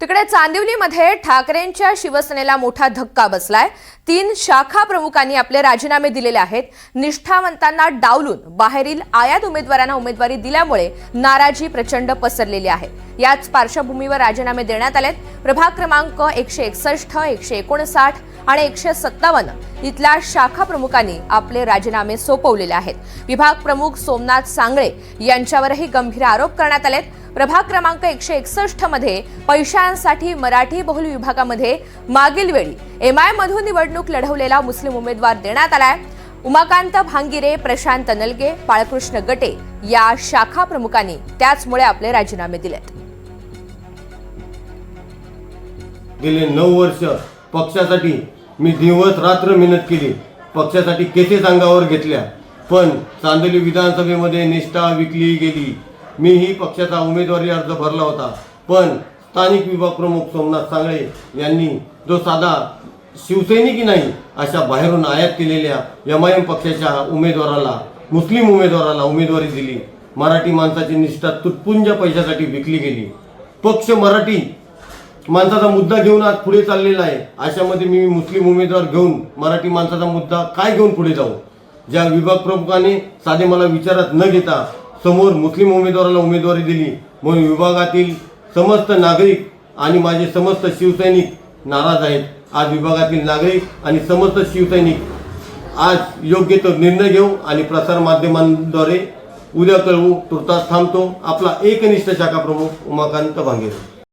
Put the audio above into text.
तिकडे चांदिवलीमध्ये ठाकरेंच्या शिवसेनेला मोठा धक्का बसलाय। 3 शाखा प्रमुखांनी आपले राजीनामे दिलेले आहेत। निष्ठावंतांना डावलून बाहेरील आयात उमेदवारांना उमेदवारी दिल्यामुळे नाराजी प्रचंड पसरलेली आहे। याच पार्श्वभूमीवर राजीनामे देण्यात आलेत। प्रभाग क्रमांक 161, 159 आणि 157 इथल्या शाखा प्रमुखांनी आपले राजीनामे सोपवलेले आहेत। विभाग प्रमुख सोमनाथ सांगळे यांच्यावरही गंभीर आरोप करण्यात आलेत। प्रभाग क्रमांक 161 मध्ये पैशांसाठी मराठी बहुल विभागामध्ये मागील वेळी एमआय मधून निवडणूक लढवलेला मुस्लिम उमेदवार देण्यात आलाय। उमाकांत भांगिरे, प्रशांत नलगे, बाळकृष्ण गटे या शाखा प्रमुखांनी त्याचमुळे आपले राजीनामे दिलेत। गेले 9 वर्ष पक्षासाठी मी दिवस रात्र मेहनत केली, पक्षासाठी केसेस अंगावर घेतल्या, पण चांदोली विधानसभेमध्ये निष्ठा विकली गेली। मीही पक्षाचा उमेदवारी अर्ज भरला होता, पण स्थानिक विभाग प्रमुख सोमनाथ सांगळे यांनी जो साधा शिवसैनिकी नाही अशा बाहेरून आयात केलेल्या एमआयएम पक्षाच्या उमेदवाराला, मुस्लिम उमेदवाराला उमेदवारी दिली। मराठी माणसाची निष्ठा तुटपुंज पैशासाठी विकली गेली। पक्ष मराठी माणसाचा मुद्दा घेऊन आज पुढे चाललेला आहे, अशामध्ये मी मुस्लिम उमेदवार घेऊन मराठी माणसाचा मुद्दा काय घेऊन पुढे जाऊ? ज्या विभाग प्रमुखाने साधे मला विचारात न घेता समोर मुस्लिम उमेदवाराला उमेदवारी दिली, म्हणून विभागातील समस्त नागरिक आणि माझे समस्त शिवसैनिक नाराज आहेत। आज विभागातील नागरिक आणि समस्त शिवसैनिक आज योग्य तो निर्णय घेऊ आणि प्रसार माध्यमांद्वारे उद्या कळवू। तुर्तास थांबतो। आपला एकनिष्ठ शाखा प्रमुख उमाकांत भांगिरे।